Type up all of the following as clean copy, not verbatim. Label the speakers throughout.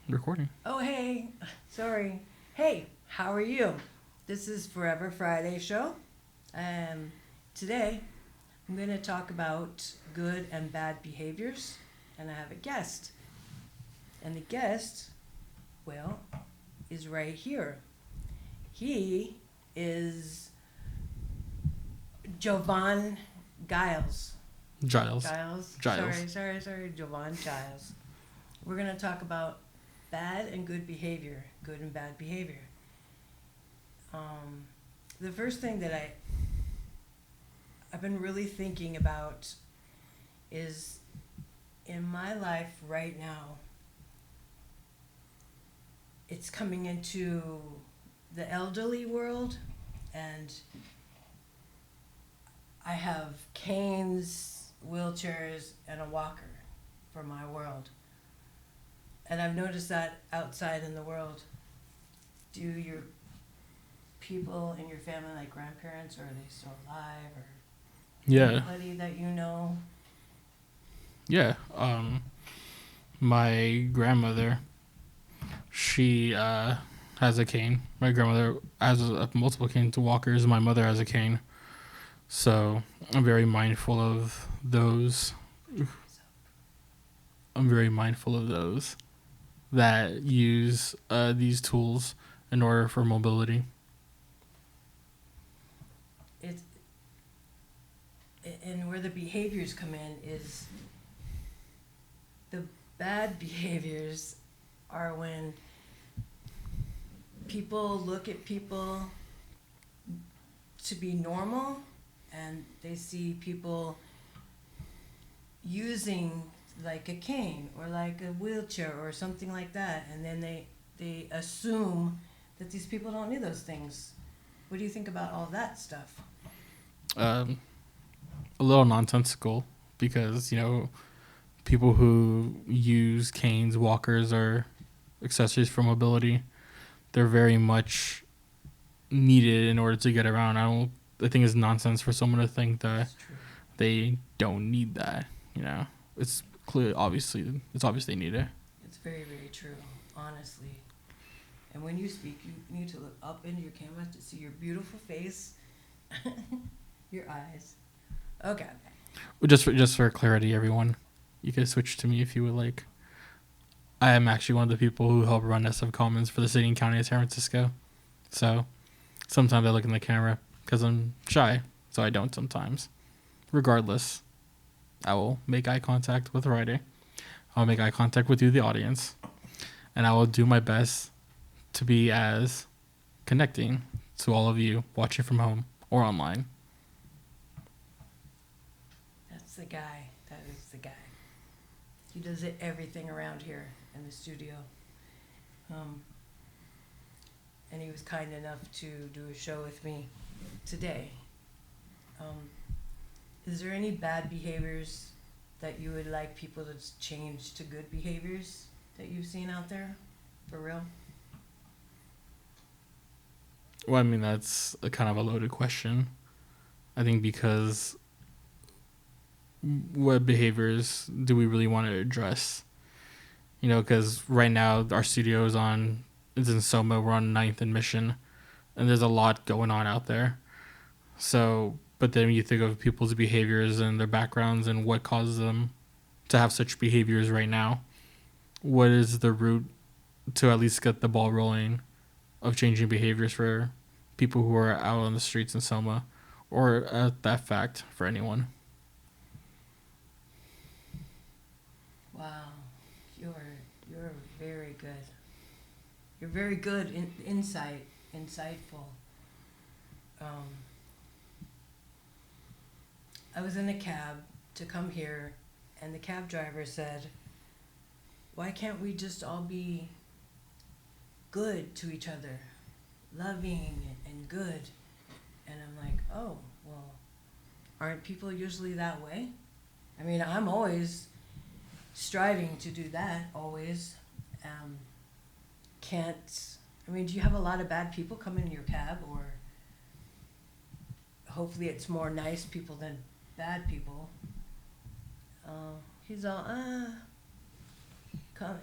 Speaker 1: Recording.
Speaker 2: Oh, hey. Sorry. Hey, how are you? This is Forever Friday show. Um, Today, I'm going to talk about good and bad behaviors, and I have a guest. And the guest, well, is right here. He is Jovan Giles.
Speaker 1: Giles.
Speaker 2: Giles?
Speaker 1: Giles.
Speaker 2: Sorry. Jovan Giles. We're going to talk about bad and good behavior, good and bad behavior. The first thing that I've been really thinking about is in my life right now, it's coming into the elderly world, and I have canes, wheelchairs, and a walker for my world. And I've noticed that outside in the world. Do your people in your family, like grandparents, or are they still alive, or
Speaker 1: Yeah.
Speaker 2: anybody that you know?
Speaker 1: Yeah. My grandmother, she has a cane. My grandmother has multiple cane to walkers. My mother has a cane. So I'm very mindful of those. I'm very mindful of those that use these tools in order for mobility.
Speaker 2: It's and where the behaviors come in is the bad behaviors are when people look at people to be normal, and they see people using like a cane or like a wheelchair or something like that, and then they assume that these people don't need those things. What do you think about all that stuff?
Speaker 1: Um, a little nonsensical because, people who use canes, walkers, or accessories for mobility, they're very much needed in order to get around. I think it's nonsense for someone to think that they don't need that. It's clear. It's obvious they need it.
Speaker 2: It's very, very true, honestly. And when you speak, you need to look up into your camera to see your beautiful face, your eyes. Okay.
Speaker 1: Just for clarity, everyone, you can switch to me if you would like. I am actually one of the people who help run SF Commons for the city and county of San Francisco. So sometimes I look in the camera because I'm shy, so I don't sometimes. Regardless, I will make eye contact with Friday. I'll make eye contact with you, the audience, and I will do my best to be as connecting to all of you watching from home or online.
Speaker 2: That's the guy. That is the guy. He does it everything around here in the studio. And he was kind enough to do a show with me today. Is there any bad behaviors that you would like people to change to good behaviors that you've seen out there? For real?
Speaker 1: Well, I mean, that's a kind of a loaded question. I think because what behaviors do we really want to address? Because right now our studio is in Soma. We're on 9th and Mission, and there's a lot going on out there. So, but then you think of people's behaviors and their backgrounds and what causes them to have such behaviors right now. What is the root to at least get the ball rolling of changing behaviors for people who are out on the streets in Selma, or that fact for anyone?
Speaker 2: Wow, you're very good. You're very good in insightful. Um, I was in a cab to come here, and the cab driver said, "Why can't we just all be good to each other, loving and good?" And I'm like, "Oh, well, aren't people usually that way?" I mean, I'm always striving to do that, always. Um, can't, I mean, do you have a lot of bad people come in your cab, or hopefully it's more nice people than bad people? He's all, come,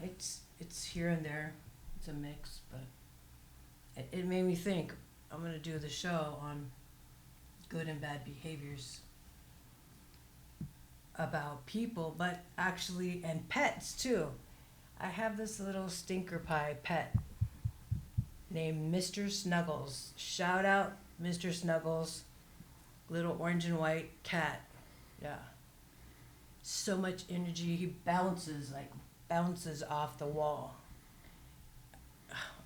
Speaker 2: it's here and there. It's a mix, but it made me think. I'm gonna do the show on good and bad behaviors about people, but actually, and pets too. I have this little stinker pie pet named Mr. Snuggles. Shout out, Mr. Snuggles. Little orange and white cat. Yeah. So much energy. He bounces off the wall.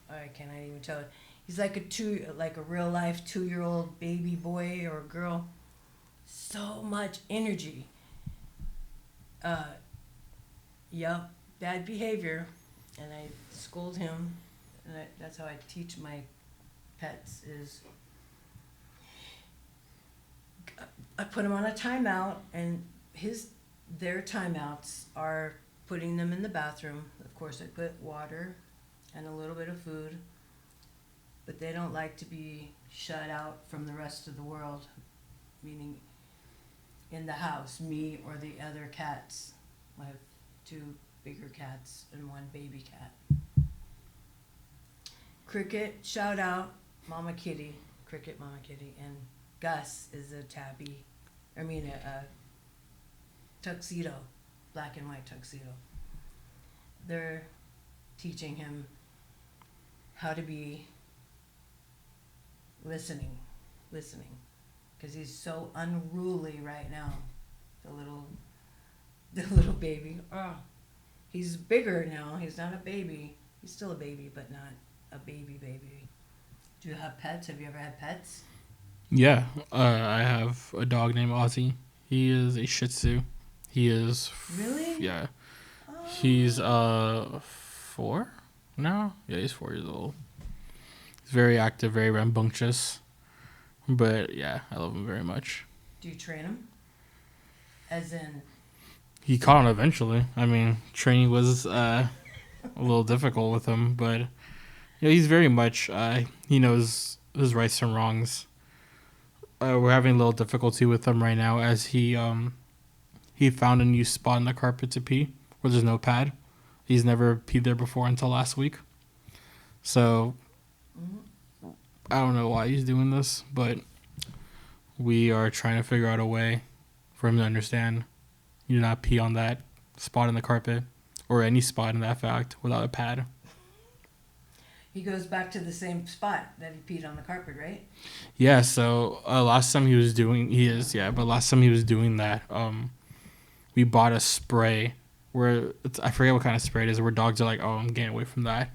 Speaker 2: I cannot even tell it. He's like a real life 2-year-old baby boy or girl. So much energy. Yup, bad behavior, and I scold him, and that's how I teach my pets is I put him on a timeout, and their timeouts are putting them in the bathroom. Of course, I put water and a little bit of food, but they don't like to be shut out from the rest of the world, meaning in the house, me or the other cats. I have 2 bigger cats and 1 baby cat. Cricket, shout out, Mama Kitty, Cricket, Mama Kitty, and Gus is a tuxedo, black and white tuxedo. They're teaching him how to be listening, because he's so unruly right now. The little baby. Oh, he's bigger now. He's not a baby. He's still a baby, but not a baby. Do you have pets? Have you ever had pets?
Speaker 1: Yeah, I have a dog named Ozzy. He is a Shih Tzu. He is
Speaker 2: really.
Speaker 1: Yeah,
Speaker 2: Oh.
Speaker 1: he's 4 now. Yeah, he's 4 years old. He's very active, very rambunctious. But yeah, I love him very much.
Speaker 2: Do you train him? As in.
Speaker 1: He caught on eventually. I mean, training was a little difficult with him, but he's very much. He knows his rights and wrongs. We're having a little difficulty with him right now as he found a new spot in the carpet to pee where there's no pad. He's never peed there before until last week. So I don't know why he's doing this, but we are trying to figure out a way for him to understand you do not pee on that spot in the carpet or any spot in that fact without a pad.
Speaker 2: He goes back to the same spot that he peed on the carpet, right?
Speaker 1: Yeah, so last time he was doing that, we bought a spray where I forget what kind of spray it is, where dogs are like, oh, I'm getting away from that.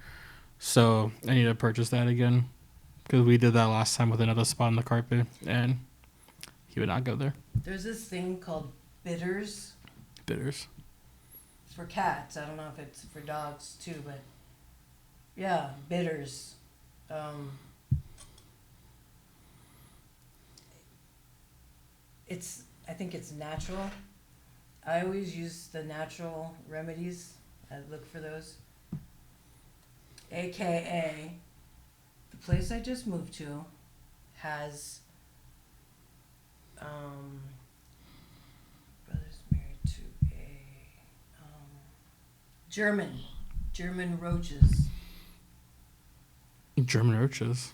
Speaker 1: So I need to purchase that again because we did that last time with another spot on the carpet and he would not go there.
Speaker 2: There's this thing called bitters.
Speaker 1: Bitters.
Speaker 2: It's for cats. I don't know if it's for dogs too, but yeah, bitters. I think it's natural. I always use the natural remedies. I look for those. AKA, the place I just moved to has brother's married to a German roaches.
Speaker 1: German roaches.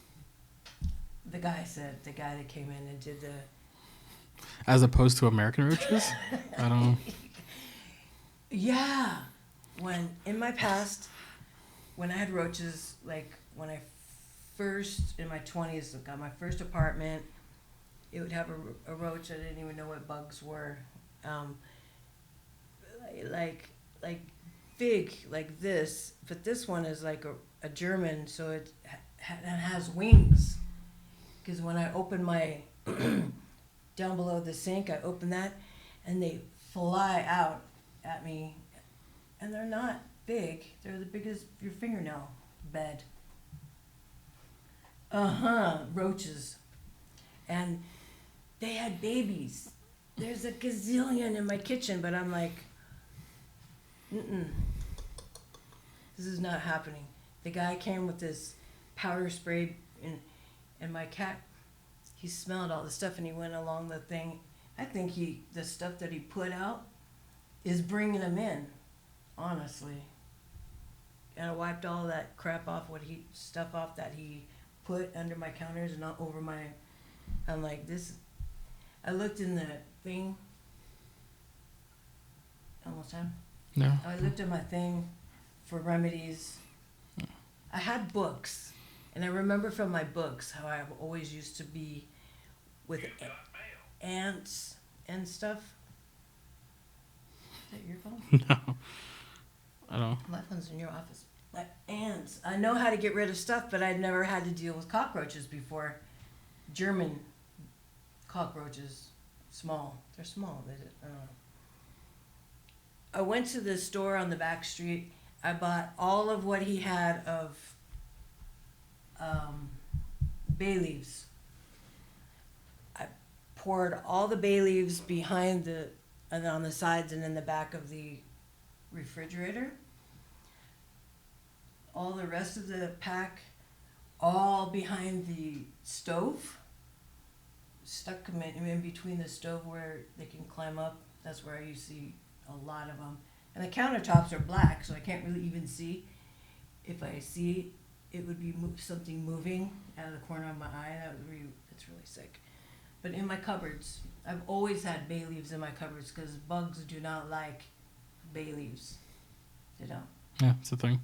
Speaker 2: The guy that came in and did the.
Speaker 1: As opposed to American roaches? I don't.
Speaker 2: Yeah, in my past, when I had roaches, like when I first in my 20s got my first apartment, it would have a roach. I didn't even know what bugs were, like big like this, but this one is like a German, so it has wings. Because when I open my down below the sink, I open that, and they fly out at me, and they're not big. They're the biggest your fingernail bed. Roaches, and they had babies. There's a gazillion in my kitchen, but I'm like, this is not happening. The guy came with this powder spray, and my cat, he smelled all the stuff, and he went along the thing. I think the stuff that he put out is bringing them in, honestly. and I wiped all that crap off, stuff off that he put under my counters and not over my. I'm like this. I looked in the thing. Almost time.
Speaker 1: No.
Speaker 2: I looked at my thing for remedies. I had books, and I remember from my books how I always used to be with ants and stuff. Is that your phone?
Speaker 1: No. I don't.
Speaker 2: My phone's in your office. Like ants. I know how to get rid of stuff, but I'd never had to deal with cockroaches before. German cockroaches. Small. They're small. I don't know. I went to the store on the back street. I bought all of what he had of bay leaves. I poured all the bay leaves behind and on the sides and in the back of the refrigerator. All the rest of the pack, all behind the stove. Stuck them in between the stove where they can climb up. That's where I see a lot of them. And the countertops are black, so I can't really even see. If I see, it would be something moving out of the corner of my eye. That's really sick. But in my cupboards, I've always had bay leaves in my cupboards because bugs do not like bay leaves. They don't.
Speaker 1: Yeah, it's a thing.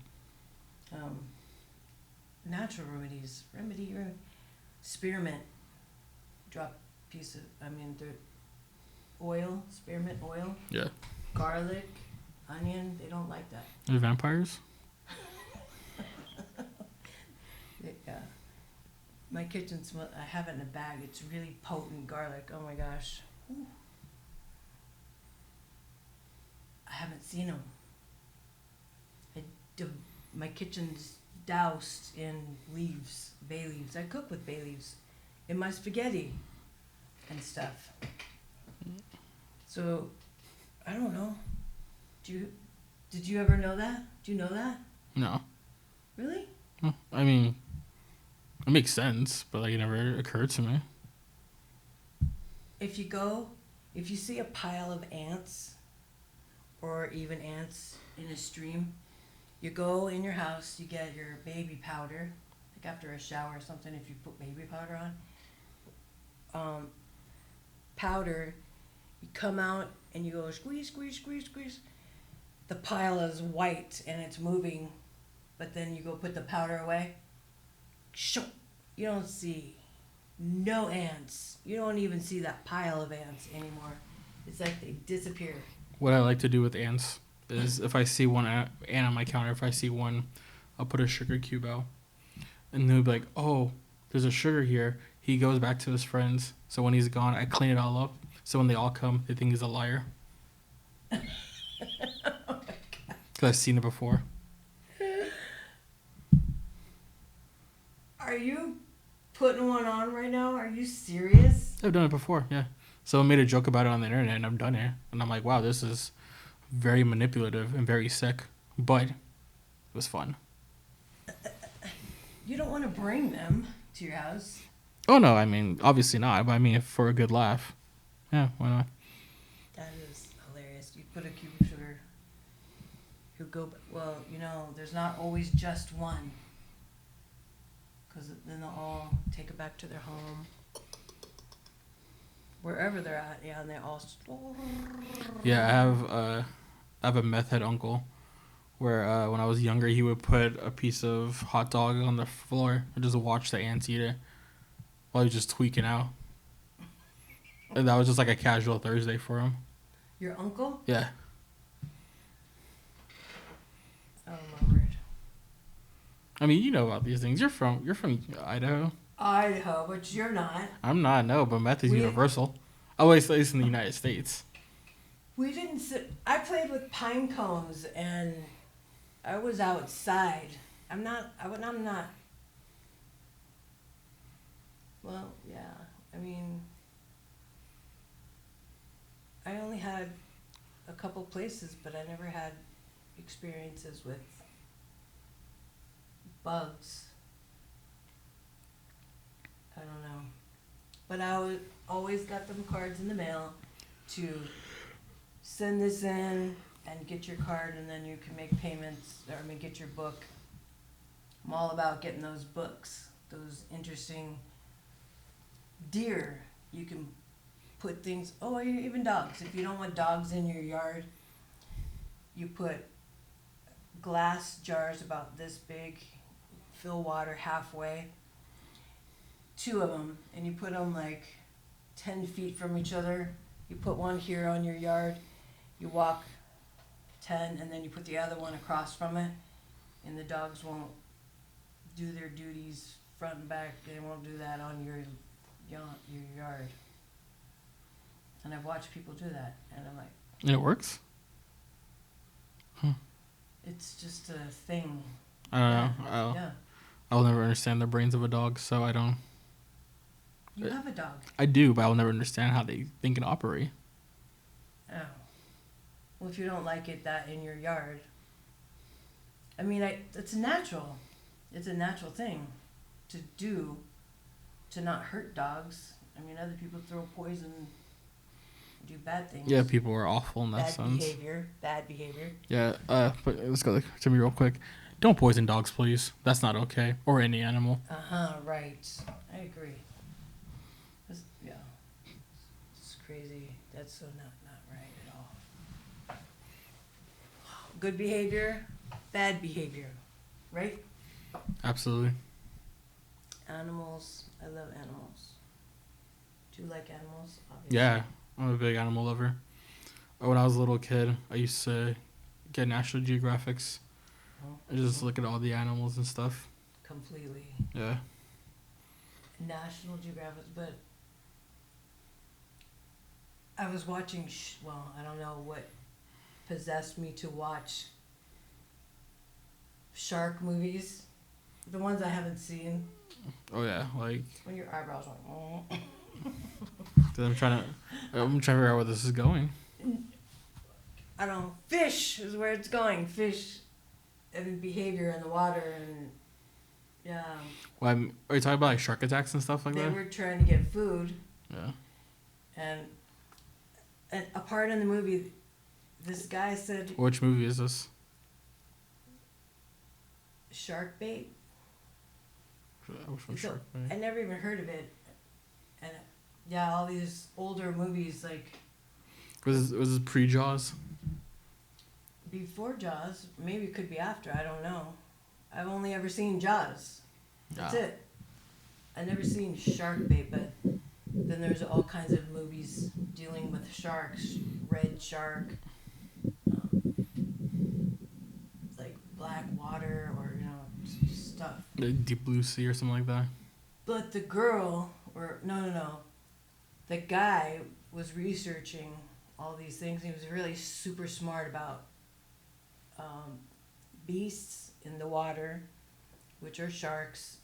Speaker 2: Natural remedies. Spearmint. Drop piece of, the oil, spearmint oil.
Speaker 1: Yeah.
Speaker 2: Garlic, onion, they don't like that.
Speaker 1: The vampires?
Speaker 2: Yeah. My kitchen smell, I have it in a bag. It's really potent garlic. Oh my gosh. Ooh. I haven't seen them. My kitchen's doused in leaves, bay leaves. I cook with bay leaves in my spaghetti and stuff. So, I don't know. Did you ever know that? Do you know that?
Speaker 1: No.
Speaker 2: Really?
Speaker 1: I mean, it makes sense, but like it never occurred to me.
Speaker 2: If you see a pile of ants, or even ants in a stream, you go in your house, you get your baby powder, like after a shower or something, if you put baby powder on, powder, you come out and you go squeeze, squeeze, squeeze, squeeze. The pile is white and it's moving, but then you go put the powder away. You don't see no ants. You don't even see that pile of ants anymore. It's like they disappear.
Speaker 1: What I like to do with ants is if I see one ant on my counter, if I see one, I'll put a sugar cube out. And they'll be like, oh, there's a sugar here. He goes back to his friends. So when he's gone, I clean it all up. So when they all come, they think he's a liar.
Speaker 2: Oh my God.
Speaker 1: Because I've seen it before.
Speaker 2: Are you putting one on right now? Are you serious?
Speaker 1: I've done it before, yeah. So I made a joke about it on the internet, and I've done it. And I'm like, wow, this is very manipulative and very sick. But it was fun.
Speaker 2: You don't want to bring them to your house.
Speaker 1: Oh, no, I mean, obviously not. But I mean, for a good laugh. Yeah, why not?
Speaker 2: That is hilarious. You put a cube of sugar. Well, there's not always just one. Because then they'll all take it back to their home. Wherever they're at, yeah, and they all...
Speaker 1: Yeah, I have a meth head uncle where when I was younger, he would put a piece of hot dog on the floor and just watch the ants eat it while he was just tweaking out. And that was just like a casual Thursday for him.
Speaker 2: Your uncle?
Speaker 1: Yeah.
Speaker 2: Oh, my word.
Speaker 1: I mean, you know about these things. You're from Idaho.
Speaker 2: Idaho, but you're not.
Speaker 1: I'm not, no, but meth is universal. At least in the United States.
Speaker 2: I played with pine cones and I was outside. I'm not. Well, yeah. I mean, I only had a couple places, but I never had experiences with bugs. I don't know. But always got them cards in the mail to send this in and get your card, and then you can make payments, or I mean, get your book. I'm all about getting those books, those interesting deer. You can put things, oh, even dogs. If you don't want dogs in your yard, you put glass jars about this big, fill water halfway, 2 of them, and you put them like 10 feet from each other. You put one here on your yard, you walk 10, and then you put the other one across from it, and the dogs won't do their duties front and back. They won't do that on your yard. And I've watched people do that, and I'm like,
Speaker 1: And it works?
Speaker 2: it's just a thing.
Speaker 1: I don't know.
Speaker 2: Yeah.
Speaker 1: I'll never understand the brains of a dog, so I don't.
Speaker 2: You have a dog.
Speaker 1: I do, but I'll never understand how they think and operate.
Speaker 2: Oh. Well, if you don't like it that in your yard, I mean, it's natural. It's a natural thing to do, to not hurt dogs. I mean, other people throw poison, do bad things.
Speaker 1: Yeah, people are awful in that
Speaker 2: Bad
Speaker 1: sense.
Speaker 2: Bad behavior.
Speaker 1: Yeah, but let's go to me real quick. Don't poison dogs, please. That's not okay. Or any animal.
Speaker 2: Right. I agree. Yeah. It's crazy. That's so not right at all. Good behavior, bad behavior, right?
Speaker 1: Absolutely.
Speaker 2: Animals. I love animals. Do you like animals? Obviously.
Speaker 1: Yeah, I'm a big animal lover. When I was a little kid, I used to get National Geographics and just look at all the animals and stuff.
Speaker 2: Completely.
Speaker 1: Yeah.
Speaker 2: National Geographic, but I was watching, I don't know what possessed me to watch shark movies. The ones I haven't seen.
Speaker 1: Oh yeah, like.
Speaker 2: When your eyebrows are like,
Speaker 1: I'm trying to figure out where this is going.
Speaker 2: I don't know. Fish is where it's going. Fish and behavior in the water, and yeah.
Speaker 1: Well, are you talking about like shark attacks and stuff like
Speaker 2: They
Speaker 1: that?
Speaker 2: were trying to get food,
Speaker 1: Yeah.
Speaker 2: and a part in the movie, this guy said
Speaker 1: Which movie is this?
Speaker 2: shark bait.
Speaker 1: Which one's
Speaker 2: So,
Speaker 1: shark?
Speaker 2: I never even heard of it, and yeah, all these older movies like
Speaker 1: Was this pre-Jaws?
Speaker 2: before Jaws, maybe it could be after. I don't know. I've only ever seen Jaws. That's it. I never seen shark bait, but then there's all kinds of movies dealing with sharks. Red Shark, like Black Water, or stuff.
Speaker 1: Deep Blue Sea or something like that.
Speaker 2: But the girl, or no, the guy was researching all these things. He was really super smart about beasts in the water, which are sharks.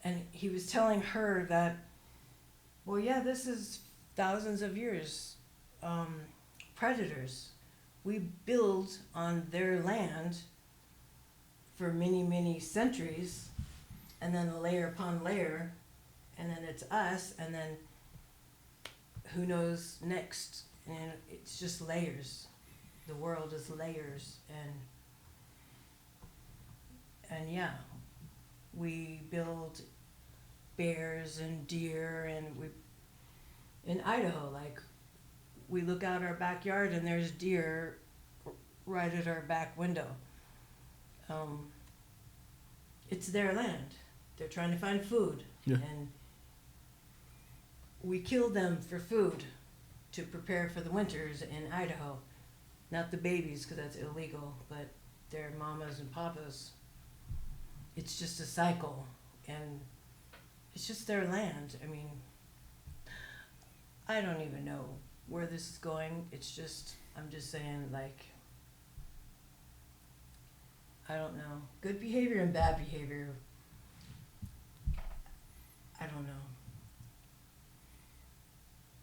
Speaker 2: And he was telling her that, well, yeah, this is thousands of years. Predators. We build on their land for many, many centuries, and then layer upon layer, and then it's us, and then who knows next? And it's just layers. The world is layers, and yeah, we build bears and deer, and we in Idaho, like, we look out our backyard and there's deer right at our back window. It's their land. They're trying to find food.
Speaker 1: Yeah.
Speaker 2: And we kill them for food to prepare for the winters in Idaho. Not the babies, because that's illegal, but their mamas and papas. It's just a cycle, and it's just their land. I mean, I don't even know where this is going. It's just, I'm just saying, like, I don't know. Good behavior and bad behavior. I don't know.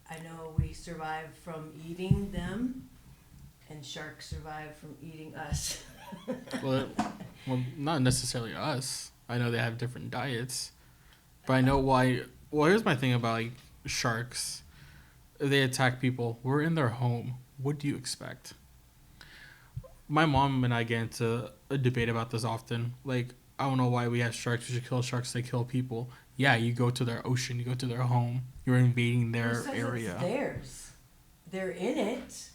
Speaker 2: I know we survive from eating them, and sharks survive from eating us.
Speaker 1: Well, not necessarily us. I know they have different diets, but I know why. Well, here's my thing about like sharks. They attack people. We're in their home. what do you expect? My mom and I get into a debate about this often. Like, I don't know why we have sharks. We should kill sharks. They kill people. Yeah, you go to their ocean. You go to their home. You're invading
Speaker 2: Who
Speaker 1: their
Speaker 2: says it's
Speaker 1: area.
Speaker 2: theirs? They're in it.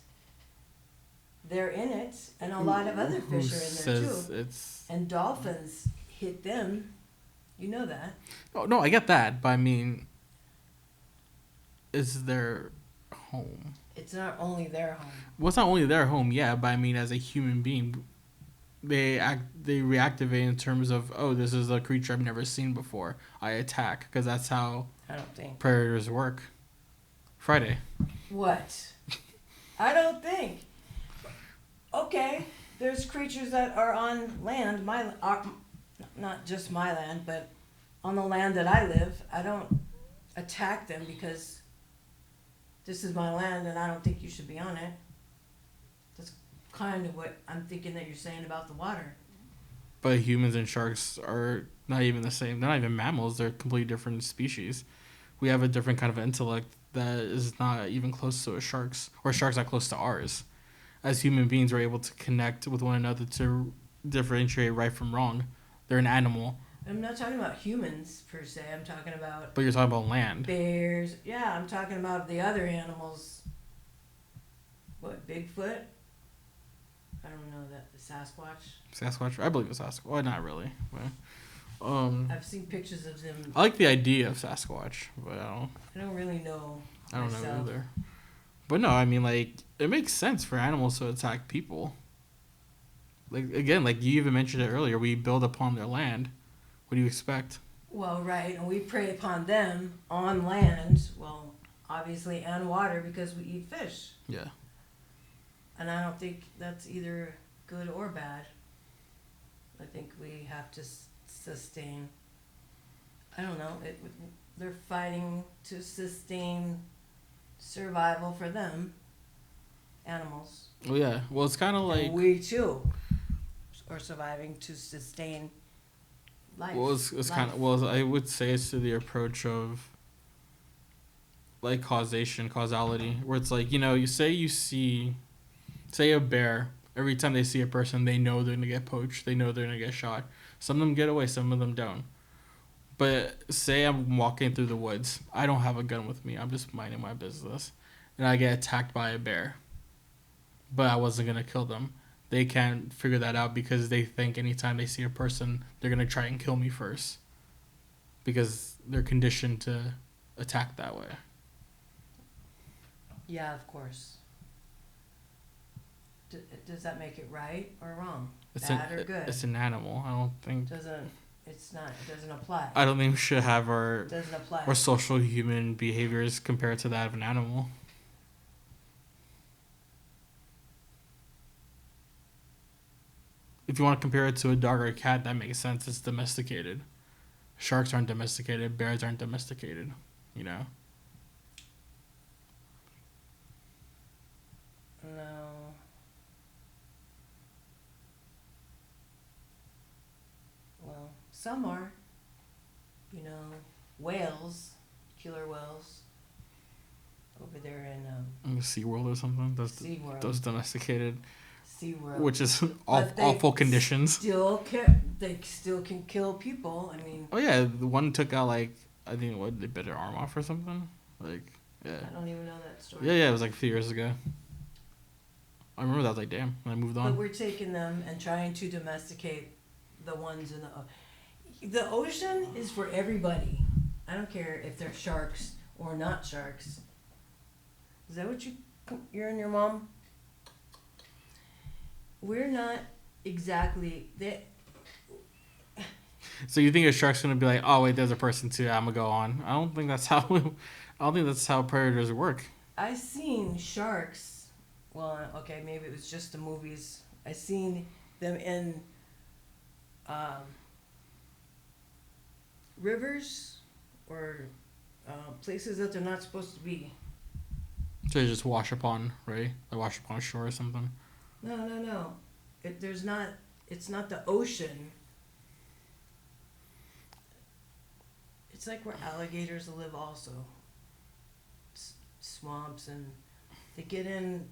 Speaker 2: They're in it, and a lot of other
Speaker 1: Who
Speaker 2: fish are in there
Speaker 1: says
Speaker 2: too.
Speaker 1: it's?
Speaker 2: And dolphins hit them. You know that.
Speaker 1: Oh no, I get that, but I mean, is their home?
Speaker 2: It's not only their home.
Speaker 1: Well, it's not only their home, yeah, but I mean, as a human being, they reactivate in terms of, oh, this is a creature I've never seen before. I attack because that's how
Speaker 2: I don't think.
Speaker 1: predators work. Friday.
Speaker 2: What? I don't think. Okay, there's creatures that are on land, not just my land, but on the land that I live. I don't attack them because this is my land and I don't think you should be on it. That's kind of what I'm thinking that you're saying about the water.
Speaker 1: But humans and sharks are not even the same. They're not even mammals. They're completely different species. We have a different kind of intellect that is not even close to a shark's, or sharks not close to ours. As human beings, we're able to connect with one another to differentiate right from wrong. They're an animal.
Speaker 2: I'm not talking about humans per se. I'm talking about
Speaker 1: But you're talking about land.
Speaker 2: bears. Yeah, I'm talking about the other animals. What, Bigfoot? I don't know that. The Sasquatch?
Speaker 1: Sasquatch? I believe it's Sasquatch. Well, not really. But,
Speaker 2: I've seen pictures of them.
Speaker 1: I like the idea of Sasquatch, but
Speaker 2: I don't really know.
Speaker 1: I don't
Speaker 2: myself.
Speaker 1: know either. But no, I mean, like, it makes sense for animals to attack people. Like, again, like you even mentioned it earlier, we build upon their land. What do you expect?
Speaker 2: Well, right, and we prey upon them on land, well, obviously, and water because we eat fish.
Speaker 1: Yeah.
Speaker 2: And I don't think that's either good or bad. I think we have to sustain. I don't know. They're fighting to sustain survival for them, animals.
Speaker 1: Well, yeah. Well, it's kind of like.
Speaker 2: And we too are surviving to sustain life.
Speaker 1: Well, it's kind of. Well, I would say it's to the approach of. Like causality, where it's like, you say a bear. Every time they see a person, they know they're gonna get poached. They know they're gonna get shot. Some of them get away, some of them don't. But say I'm walking through the woods. I don't have a gun with me. I'm just minding my business, and I get attacked by a bear. But I wasn't gonna kill them. They can't figure that out because they think anytime they see a person, they're gonna try and kill me first. Because they're conditioned to attack that way.
Speaker 2: Yeah, of course. Does that make it right or wrong? Bad or good?
Speaker 1: It's an animal. I don't think.
Speaker 2: It doesn't apply.
Speaker 1: I don't think we should have
Speaker 2: It doesn't apply.
Speaker 1: our social human behaviors compared to that of an animal. If you want to compare it to a dog or a cat, that makes sense. It's domesticated. Sharks aren't domesticated. Bears aren't domesticated. You know?
Speaker 2: No. Well, some are. Whales, killer whales, over there in
Speaker 1: In the SeaWorld or something.
Speaker 2: SeaWorld.
Speaker 1: Those domesticated.
Speaker 2: SeaWorld.
Speaker 1: Which is
Speaker 2: But they
Speaker 1: awful conditions.
Speaker 2: They still can kill people. I mean,
Speaker 1: Oh, yeah. The one took out, like, I think, they bit their arm off or something? Like, yeah.
Speaker 2: I don't even know that story.
Speaker 1: Yeah, it was like a few years ago. I remember that. I was like, damn. And I moved
Speaker 2: But
Speaker 1: on.
Speaker 2: we're taking them and trying to domesticate the ones in the ocean is for everybody. I don't care if they're sharks or not sharks. Is that what you're and your mom? We're not exactly that.
Speaker 1: So you think a shark's gonna be like, oh wait, there's a person too. I'm gonna go on. I don't think that's how predators work.
Speaker 2: I seen sharks. Well, okay, maybe it was just the movies. I seen them in rivers or places that they're not supposed to be.
Speaker 1: So they just wash upon, right? They wash upon a shore or something.
Speaker 2: No. It's not the ocean. It's like where alligators live also. Swamps, and they get in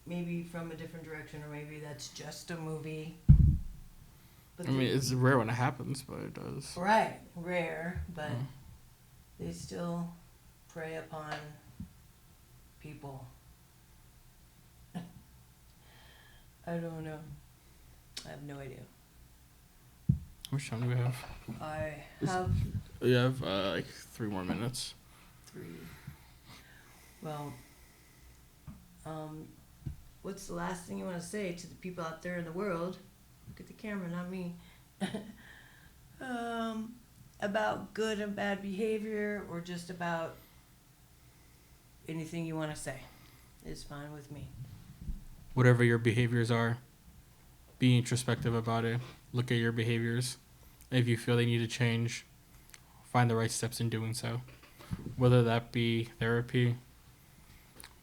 Speaker 2: maybe from a different direction, or maybe that's just a movie. But
Speaker 1: I mean, it's rare when it happens, but it does.
Speaker 2: right, rare, but
Speaker 1: Mm.
Speaker 2: they still prey upon people. I don't know. I have no idea.
Speaker 1: How much time do we have?
Speaker 2: I have
Speaker 1: We have like 3 more minutes.
Speaker 2: 3. Well, what's the last thing you want to say to the people out there in the world? Look at the camera, not me. About good and bad behavior, or just about anything you want to say is fine with me.
Speaker 1: Whatever your behaviors are, be introspective about it. Look at your behaviors. If you feel they need to change, find the right steps in doing so. Whether that be therapy,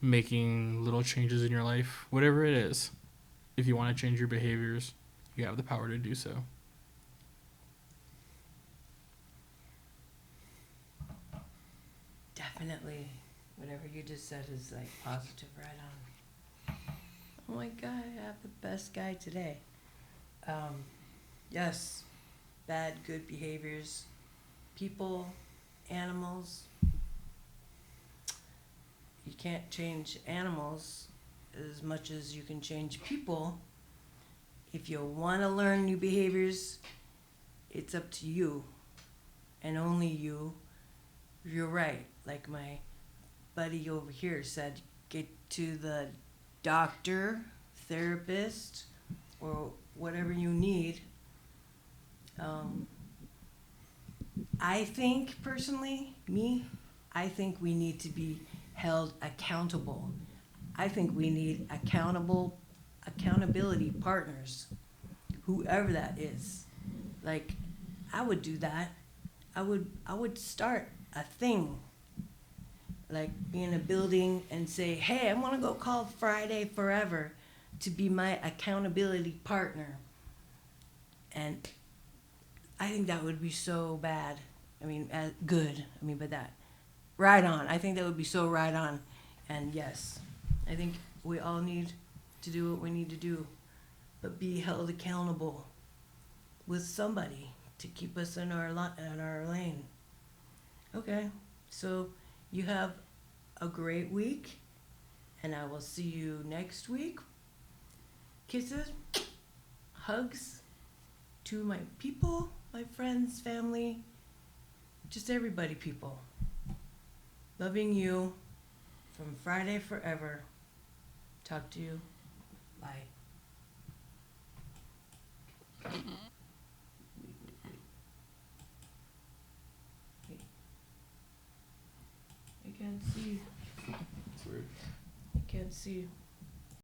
Speaker 1: making little changes in your life, whatever it is. If you want to change your behaviors, you have the power to do so.
Speaker 2: Definitely, whatever you just said is like positive, right on. Oh my God, I have the best guy today. Yes, bad, good behaviors, people, animals. You can't change animals as much as you can change people. If you want to learn new behaviors, it's up to you, and only you. You're right. Like my buddy over here said, get to the doctor, therapist, or whatever you need. I think personally, I think we need to be held accountable. I think we need accountability partners, whoever that is. Like, I would do that. I would start a thing, like be in a building and say, hey, I want to go call Friday Forever to be my accountability partner. And I think that would be so bad. I mean, good. I mean, but that, right on. I think that would be so right on. And yes, I think we all need to do what we need to do, but be held accountable with somebody to keep us in our lane. Okay, so you have a great week, and I will see you next week. Kisses, hugs to my people, my friends, family, just everybody, people. Loving you from Friday Forever. Talk to you. Bye. I can't see.
Speaker 1: It's weird.
Speaker 2: I can't see.